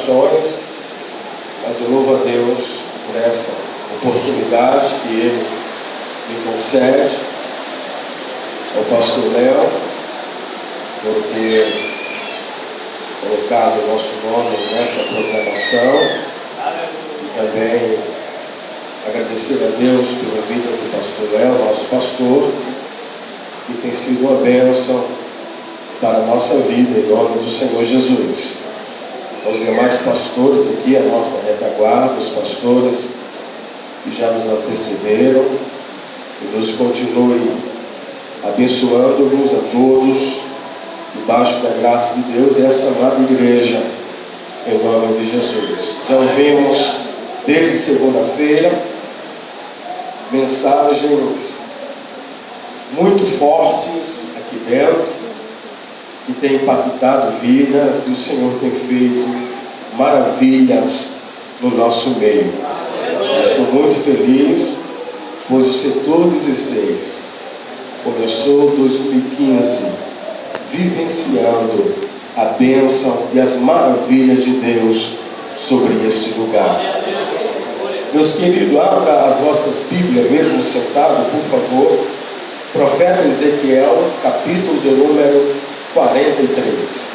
Mas eu louvo a Deus por essa oportunidade que Ele me concede, ao pastor Léo, por ter colocado o nosso nome nessa programação, e também agradecer a Deus pela vida do pastor Léo, nosso pastor, que tem sido uma bênção para a nossa vida, em nome do Senhor Jesus. Aos demais pastores aqui, a nossa retaguarda, os pastores que já nos antecederam, que nos continue abençoando-vos a todos, debaixo da graça de Deus e essa amada igreja, em nome de Jesus. Já ouvimos desde segunda-feira mensagens muito fortes aqui dentro, que tem impactado vidas, e o Senhor tem feito maravilhas no nosso meio. Eu sou muito feliz, pois o setor 16 começou 2015 vivenciando a bênção e as maravilhas de Deus sobre este lugar. Meus queridos, abra as vossas Bíblias, mesmo sentado, por favor. Profeta Ezequiel, capítulo de número 43.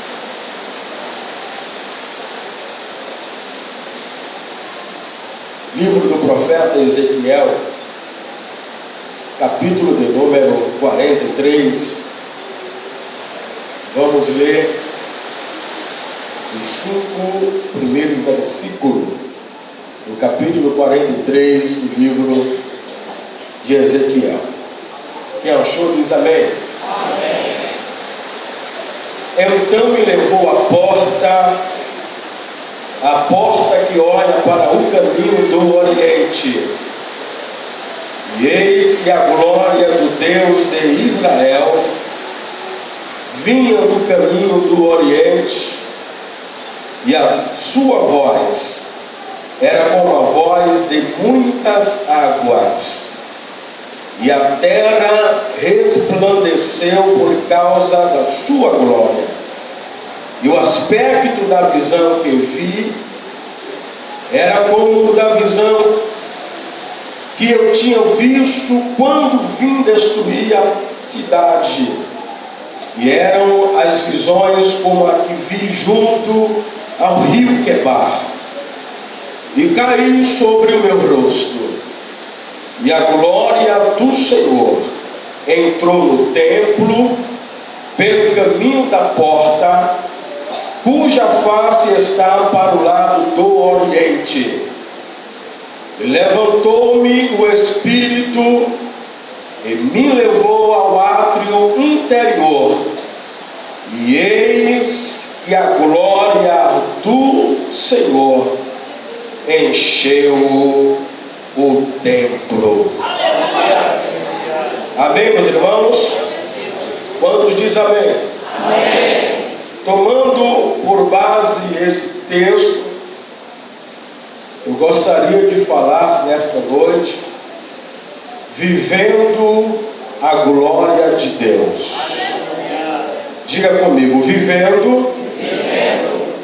Livro do profeta Ezequiel, capítulo de número 43. Vamos ler os 5 primeiros versículos do capítulo 43 do livro de Ezequiel. Quem achou diz amém. Amém. Então me levou a porta que olha para o caminho do Oriente. E eis que a glória do Deus de Israel vinha do caminho do Oriente, e a sua voz era como a voz de muitas águas, e a terra resplandeceu por causa da sua glória. E o aspecto da visão que vi era como o da visão que eu tinha visto quando vim destruir a cidade. E eram as visões como a que vi junto ao rio Quebar. E caí sobre o meu rosto. E a glória do Senhor entrou no templo pelo caminho da porta, cuja face está para o lado do Oriente. Levantou-me o Espírito e me levou ao átrio interior. E eis que a glória do Senhor encheu o templo. Amém, meus irmãos? Quantos dizem amém? Amém. Tomando por base esse texto, eu gostaria de falar nesta noite, vivendo a glória de Deus. Diga comigo, vivendo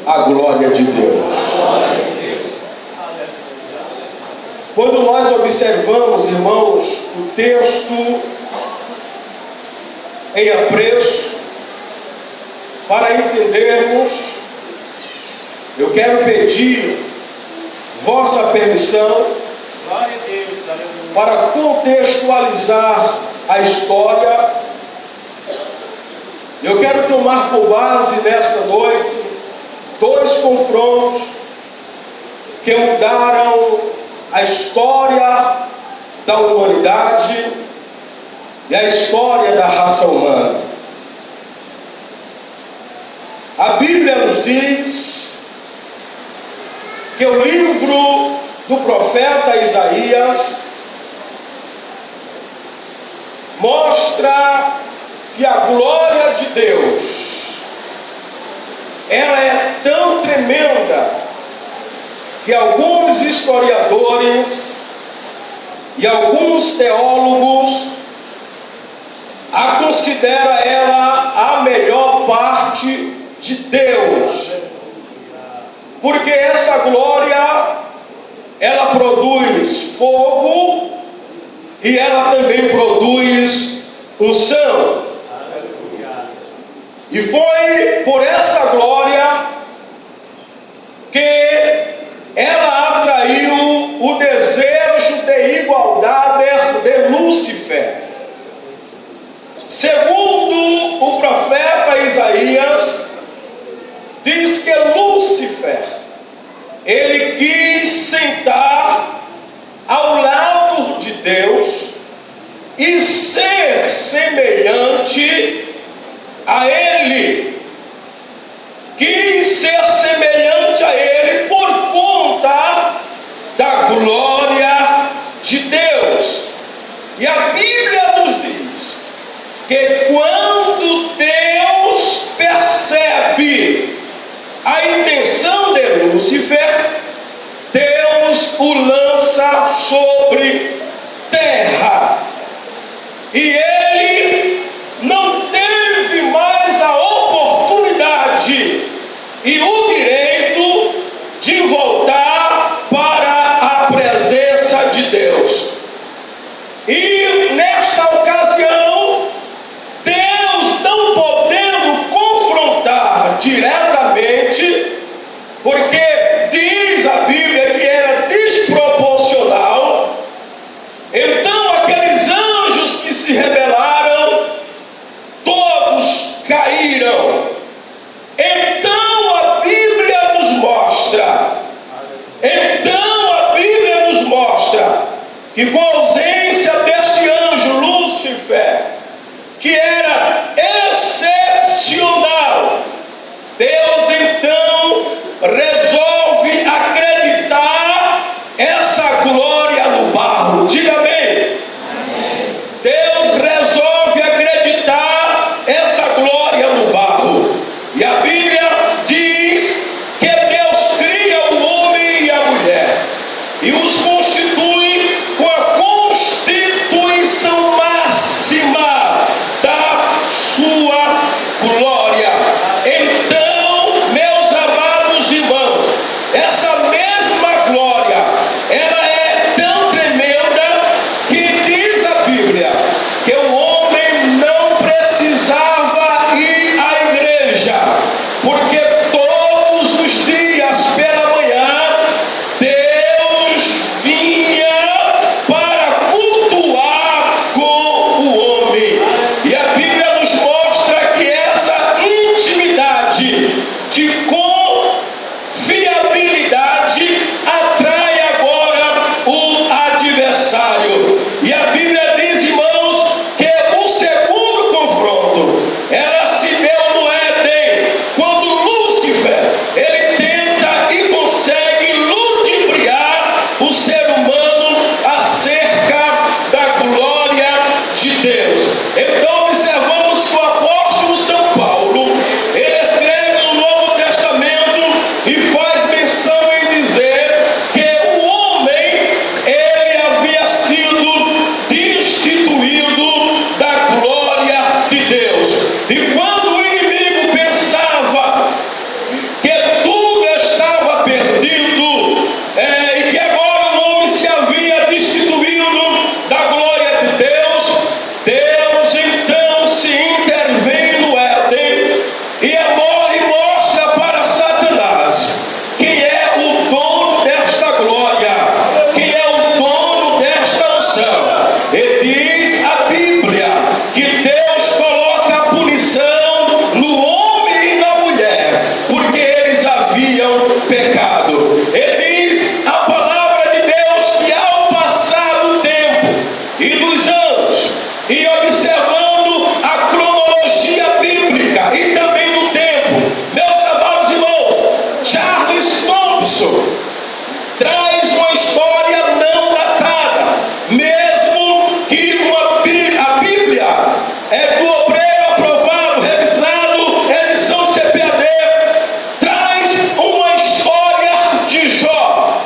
a glória de Deus. Quando nós observamos, irmãos, o texto em apreço, para entendermos, eu quero pedir vossa permissão para contextualizar a história. Eu quero tomar por base nesta noite 2 confrontos que mudaram a história da humanidade e a história da raça humana. A Bíblia nos diz que o livro do profeta Isaías mostra que a glória de Deus, ela é tão tremenda que alguns historiadores e alguns teólogos a considera ela a melhor parte de Deus. porque essa glória, ela produz fogo e ela também produz unção. E foi por essa glória que ela atraiu o desejo de igualdade de Lúcifer. Segundo o profeta Isaías, diz que Lúcifer, ele quis sentar ao lado de Deus e ser semelhante a Ele. Quis ser semelhante a Ele por conta da glória de Deus. E a Bíblia nos diz que quando Deus percebe a intenção de Lúcifer, Deus o lança sobre terra. E ele não teve mais a oportunidade e o direito de voltar para a presença de Deus. E nesta ocasião, Deus não podendo confrontar diretamente, porque diz a Bíblia que era desproporcional, então aqueles anjos que se rebelaram, todos caíram. Então a Bíblia nos mostra que com a ausência deste anjo Lúcifer, que era excepcional, Deus então resolve acreditar essa glória no barro. Diga amém. Deus resolve acreditar essa glória no barro. E a Bíblia diz que Deus cria o homem e a mulher e os constitui com a constituição máxima da sua glória. Então, meus amados irmãos, essa mesma glória, ela é tão tremenda que diz a Bíblia que o homem não precisava ir à igreja, porque todos os dias pela manhã Deus vinha para cultuar com o homem. E a Bíblia nos mostra que essa intimidade de confiabilidade atrai agora o adversário. E a Bíblia diz, irmãos, que o segundo confronto, ela se deu no Éden, quando Lúcifer, ele tenta e consegue ludibriar o ser humano acerca da glória de Deus. Então observamos que o apóstolo São Paulo, ele escreve no Novo Testamento e faz menção em dizer que o homem, ele havia sido destituído da glória de Deus. E quando o inimigo pensava que tudo estava perdido, e que agora o homem se havia destituído da glória de Deus, Deus então se intervém no Éden e mostra para Satanás quem é o dono desta glória, quem é o dono desta unção. E diz a Bíblia que Deus coloca a punição no homem e na mulher, porque eles haviam pecado. E diz a palavra de Deus que ao passar do tempo e dos anos, e observando a cronologia bíblica e também do tempo, meus amados irmãos, Charles Thompson traz uma história não datada, mesmo que a Bíblia é do obreiro aprovado, revisado, edição CPAD, traz uma história de Jó,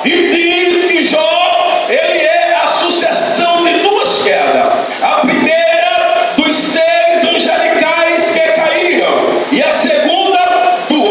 e diz que Jó, ele é a sucessão de duas quedas. A primeira dos seres angelicais que caíram, e a segunda do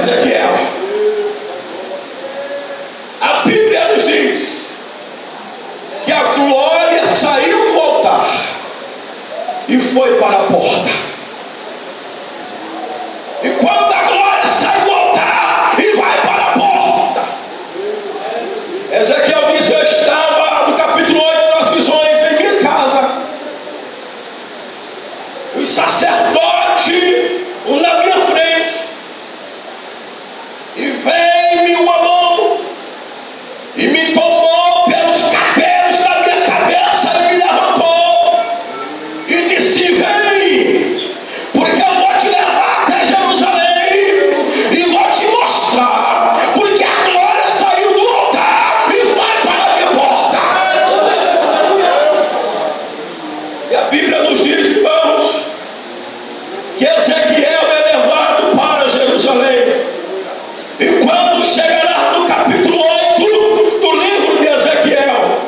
Ezequiel. A Bíblia nos diz que a glória saiu do altar e foi para a porta. E quando a glória sai do altar e vai para a porta, Ezequiel disse: eu estava no capítulo 8 das visões em minha casa, os sacerdotes na minha frente, e veio-me uma mão e me tomou pelos cabelos da minha cabeça e me levantou e disse: vem, porque eu vou te levar até Jerusalém e vou te mostrar, porque a glória saiu do altar e vai para a minha porta. E a Bíblia nos diz, irmãos, que Ezequiel é levado para Jerusalém. E quando chegará no capítulo 8 do livro de Ezequiel,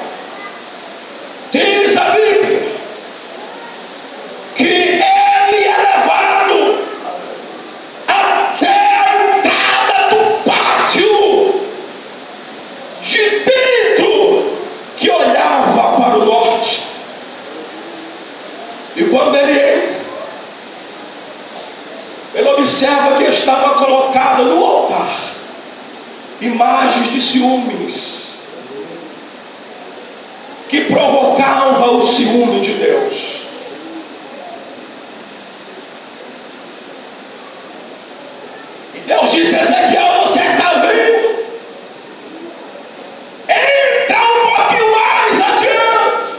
diz a Bíblia que ele é levado até a entrada do pátio de dentro, que olhava para o norte. E quando ele entra, ele observa que estava colocada no altar imagens de ciúmes que provocava o ciúme de Deus. E Deus disse: Ezequiel, você está vendo? Entra um pouquinho mais adiante.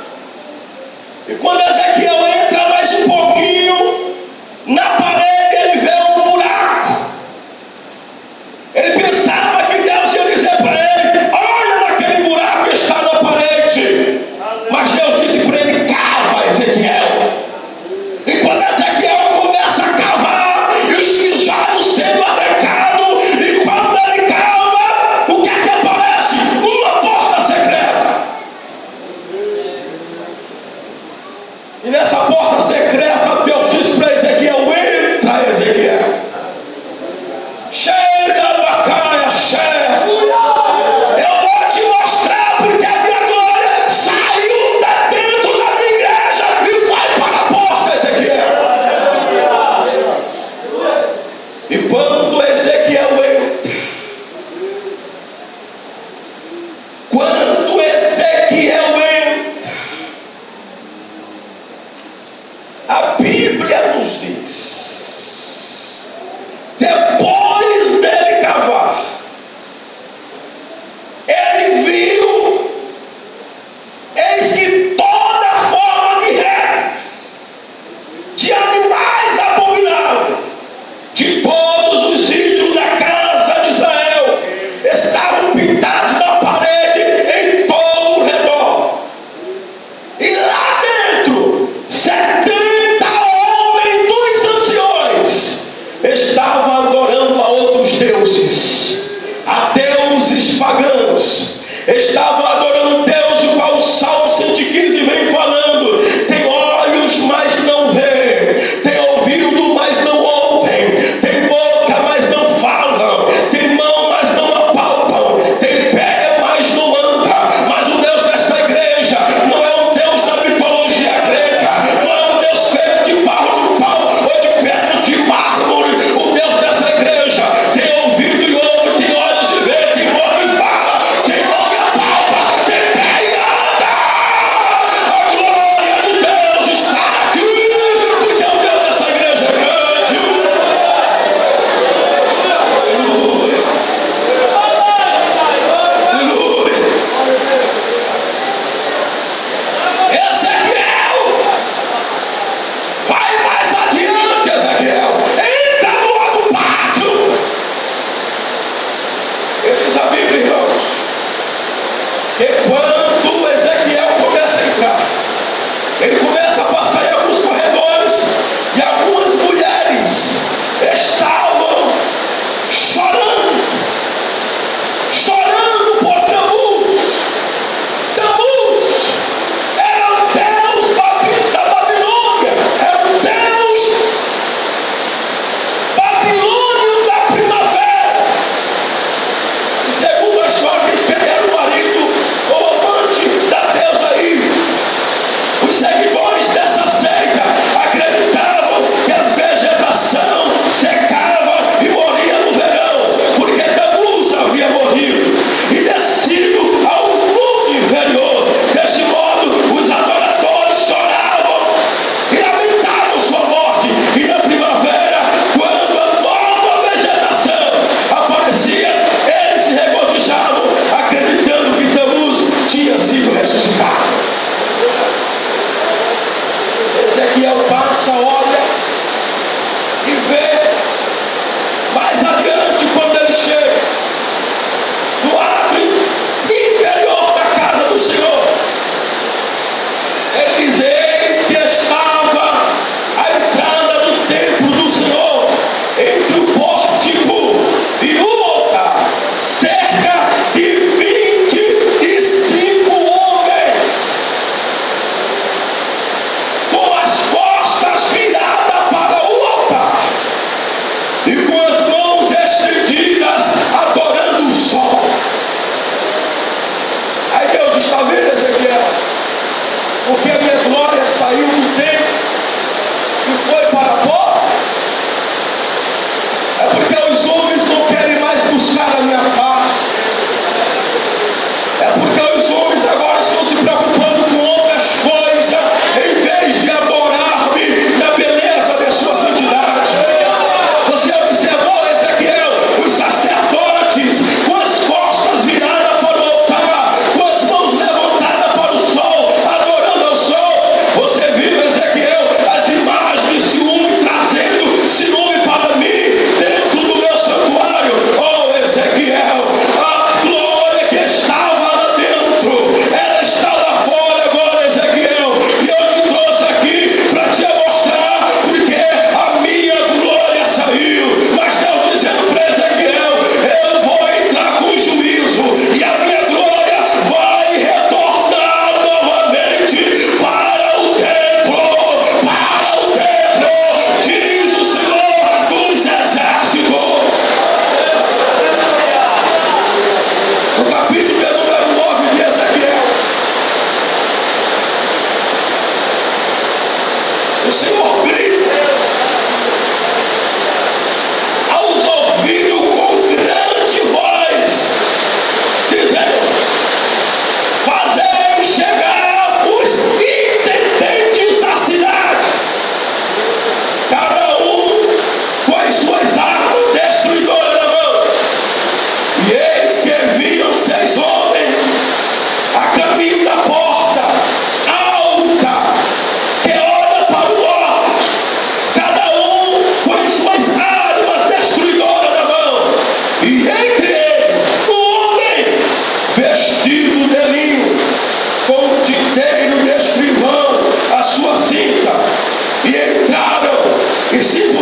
E quando Ezequiel entra mais um pouquinho, na parede ele vê um buraco. Ele pensava que Deus ia dizer para ele: olha naquele buraco que está na parede. Mas Deus disse para ele: cava, Ezequiel. E quando Ezequiel começa a cavar, os tijolos sendo arrancados, e quando ele cava, o que é que aparece? Uma porta secreta. E nessa porta secreta, Deus disse para Ezequiel: entra, Ezequiel. Chega da caia, chega. Eu vou te mostrar, porque a minha glória saiu de dentro da minha igreja e vai para a porta, Ezequiel. E quando Ezequiel entra, a Bíblia nos diz, depois dele cavar, ele viu, eis que toda forma de redes, de animais abomináveis, de todos os ídolos da casa de Israel, estavam pintados na parede em todo o redor. E lá dentro, 70 homens dos anciões estavam adorando a outros deuses, a deuses pagãos. Estavam adorando um Deus o qual o Salmo 115 vem falando: tem olhos, mas não vê, tem ouvido, mas não ouvem, tem boca, mas não falam, tem mão, mas não apalpam, tem pé, mas não anda. Mas o Deus dessa igreja não é um Deus da mitologia grega, não é um Deus feito de barro de pau ou de pedra de mármore. O Deus dessa igreja tem ouvido e ouve, tem olhos e vê, tem boca e fala, tem mão e apalpa,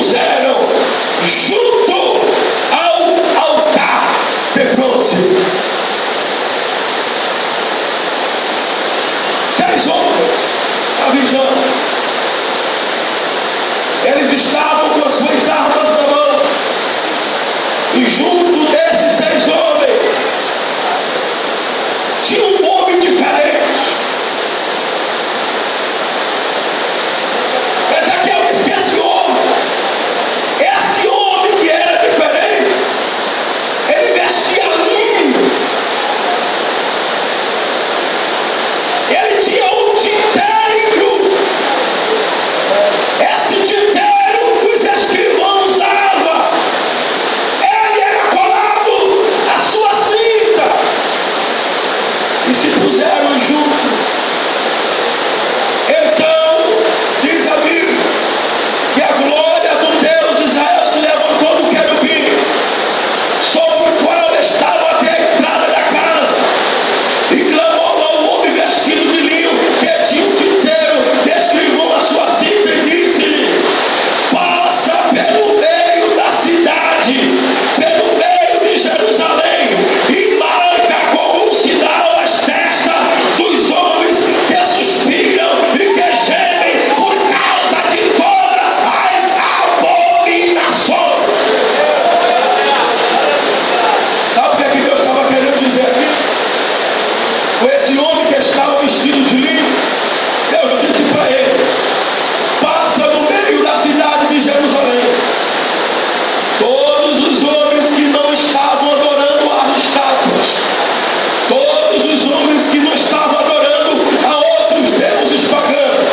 puseram junto ao altar de bronze. 6 homens, a visão. Eles estavam com as suas armas na mão. E junto desses 6 homens tinha um homem diferente. Ezequiel disse que esse homem que era diferente, ele vestia linho, ele tinha um tinteiro, esse tinteiro os escrivãos usavam, ele era colado à sua cinta, e se puseram junto. Então, diz a Bíblia, que a glória do Deus de Israel se levantou do querubim, sobre o qual estava até a entrada da casa, e clamou ao homem vestido de linho, que tinha um tinteiro de escrivão à sua cinta, e disse-lhe: passa pelo meio da cidade, pelo meio de Jerusalém, e marca como um sinal as testas dos homens que suspiram e que gemem por causa de todas as abominações. Sabe o que é que Deus estava querendo dizer aqui? Com esse homem que estava vestido de linho, Deus disse para ele: passa no meio da cidade de Jerusalém. Todos os homens que não estavam adorando as estátuas, todos os homens que não estavam adorando a outros deuses pagãos,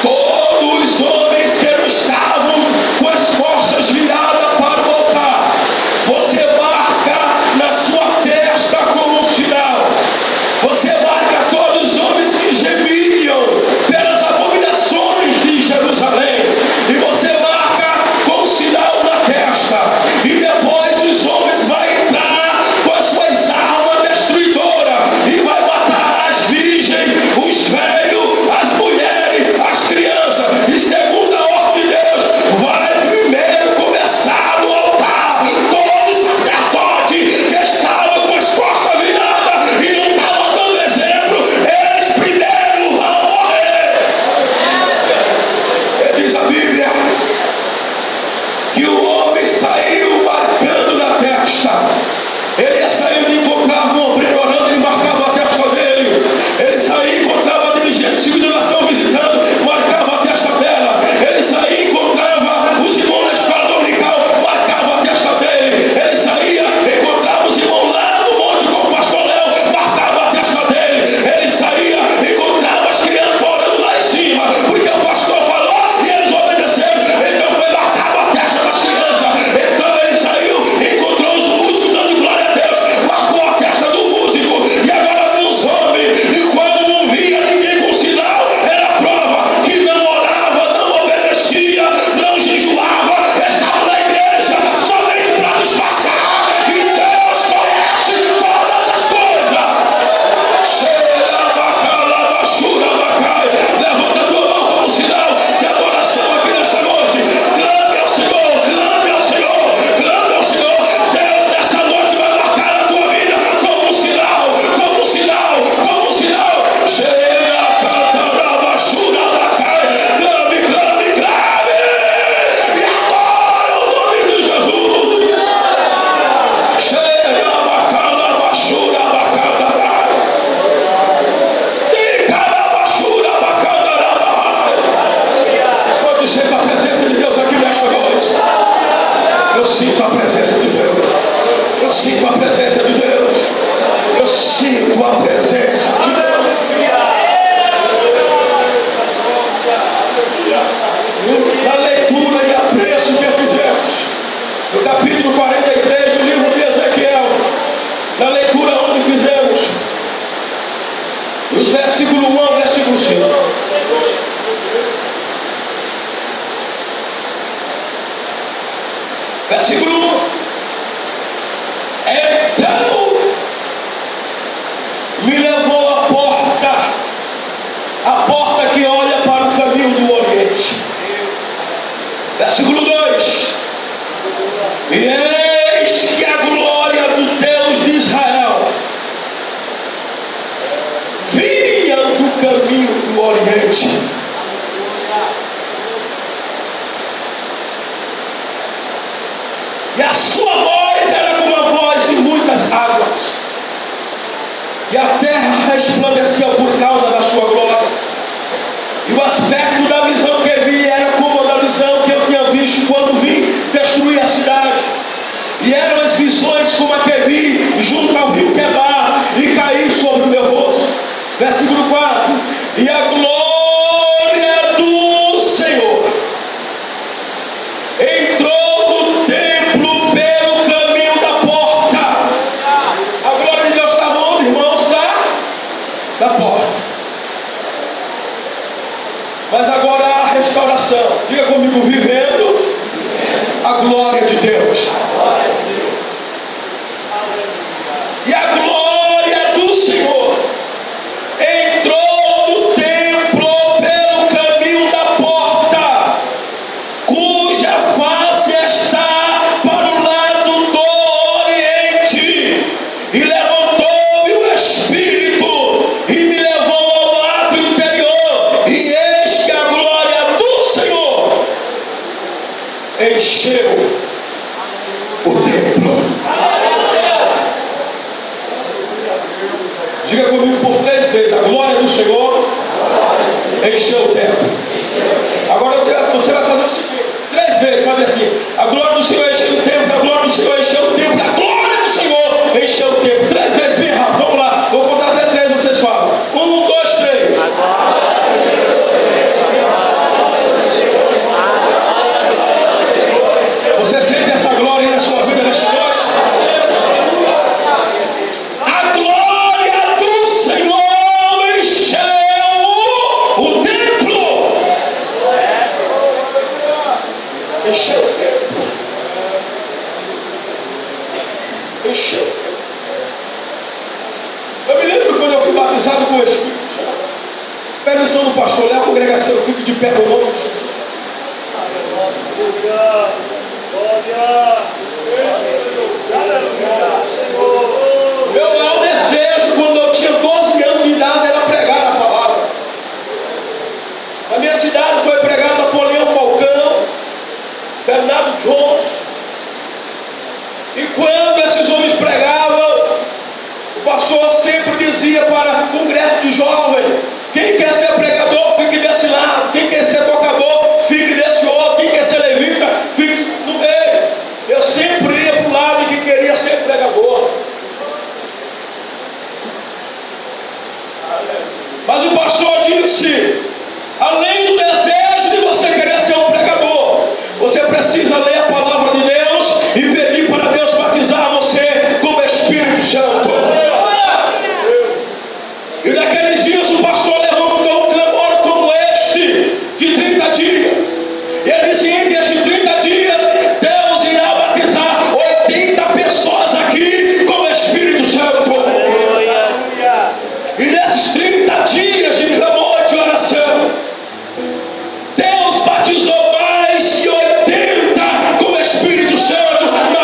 todos os homens que não estavam com as costas viradas para o altar, você marca na sua testa como um sinal. Você marca todos os homens que gemiam pelas abominações de Jerusalém, e você marca com um sinal na testa. E depois os homens vão entrar com as suas armas destruidoras e vai matar as virgens, os velhos, as mulheres, as crianças. E segundo a ordem de Deus, vai primeiro começar no altar. Todo sacerdote que estava com as costas viradas e não estava dando exemplo, eles primeiro vão morrer. Diz a Bíblia que o homem saiu marcando na testa. Ele ia saindo e encontrava um homem orando, ele marcava a testa dele. Ele saía e encontrava a dirigente de segunda nação visitando, marcava a testa dela. Ele saía e encontrava os irmãos na escola dominical, marcava a testa dele. Ele saía e encontrava os irmãos lá no monte com o pastor Léo, marcava a testa dele. Ele saía e encontrava as crianças orando lá em cima, porque o pastor falou e eles obedeceram. Então foi marcava a testa das crianças. Então ele saiu e encontrou os músicos dando glória a Deus, marcou a testa do músico. E agora vem os homens, e quando não via ninguém com sinal, era prova que não orava, não obedecia, não jejuava, estava na igreja somente para disfarçar. E Deus conhece todas as coisas. Levanta a tua mão como sinal de adoração aqui nesta noite. Clame ao Senhor, clame ao Senhor, clame ao Senhor. Deus nesta noite vai marcar a tua vida como um sinal, como um sinal, como um sinal. Clame, clame, clame. E agora o nome de Jesus. Quando chega a presença de Deus aqui nesta noite, eu sinto a presença de Deus. Eu sinto a presença de Deus. Eu sinto a presença de Deus. Na leitura e apreço que fizemos, no capítulo 43 do livro de Ezequiel, na leitura onde fizemos, nos versículo 1 ao versículo 5. Versículo 1. Então me levou a porta que olha para o caminho do Oriente. Versículo 2. 2: e eis que a glória do Deus de Israel vinha do caminho do Oriente. E a sua voz era como a voz de muitas águas, e a terra resplandecia por causa da sua glória. E o aspecto da visão que vi era como a da visão que eu tinha visto quando vim destruir a cidade. E eram as visões como a que vi junto ao rio Quebar, e caí sobre o meu rosto. Versículo 4: e a glória do Senhor entrou no templo pelo caminho da porta. A glória de Deus estava onde, irmãos? Da porta. Mas agora há a restauração. Diga comigo: vivendo a glória de Deus. E a glória do Senhor entrou no templo pelo caminho da porta, cuja face está para o lado do Oriente. E levantou-me o Espírito e me levou ao lado interior, e eis que a glória do Senhor encheu o templo. Diga comigo por 3 vezes: a glória do Senhor encheu o templo. Agora você vai fazer o seguinte: 3 vezes, fazer assim: a glória do Senhor encheu o templo, a glória do Senhor encheu o templo, a glória do Senhor encheu o templo. 3 vezes, bem rápido, vamos lá, vou contar até 3, vocês falam. 1, 2, 3. Você sente essa glória na sua vida nesta noite? A glória do Senhor encheu o templo. Encheu o templo. Encheu o templo. Eu me lembro quando eu fui batizado com o Espírito Santo. Permissão do pastor Léo, a congregação, eu fico de pé no nome de Jesus. Meu maior desejo quando eu tinha 12 anos de idade era pregar a palavra. Na minha cidade foi pregado Napoleão Falcão, Bernardo Jones. E quando esses homens pregavam, o pastor sempre dizia para o congresso de jovens: quem quer ser pregador, fique desse lado. Quem quer ser tocador, fique desse outro. Quem quer ser levita, fique no meio. Eu sempre ia para o lado de que queria ser pregador. Mas o pastor disse: além do desejo de você querer ser um pregador, você precisa ler a palavra de Deus e pedir para Deus batizar você com o Espírito Santo. E naqueles dias o pastor levantou um clamor como este, de 30 dias. E ele disse: entre esses 30 dias, Deus irá batizar 80 pessoas aqui com o Espírito Santo. E nesses 30 dias de clamor e de oração, Deus batizou mais de 80 com o Espírito Santo na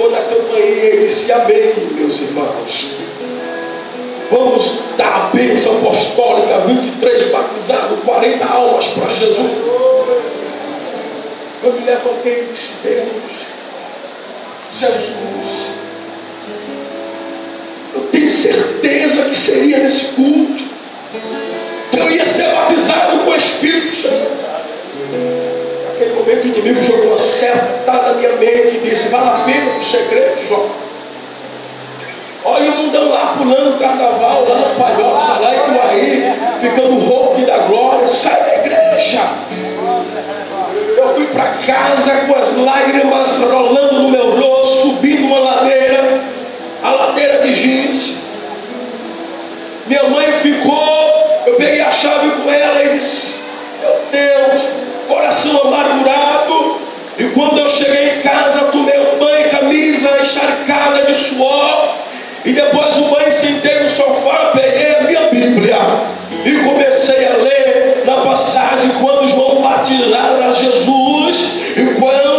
jogou na campainha e disse: amém, meus irmãos. Vamos dar a bênção apostólica, 23 batizados, 40 almas para Jesus. Eu me levantei e disse: Deus, Jesus, eu tenho certeza que seria nesse culto, que eu ia ser batizado com o Espírito Santo. Naquele momento o inimigo jogou uma seta na minha mente e disse: vale a pena o segredo, Jó. Olha o mundão lá pulando o carnaval, lá na palhoça, lá e tu aí, ficando rouco da glória. Sai da igreja. Eu fui para casa com as lágrimas rolando no meu rosto, subindo uma ladeira, a ladeira de Giz. Minha mãe ficou, eu peguei a chave com ela e disse: meu Deus, coração amargurado. E quando eu cheguei em casa, tomei o banho, camisa encharcada de suor. E depois do banho, sentei no sofá, peguei a minha Bíblia e comecei a ler na passagem quando João batizava Jesus. E quando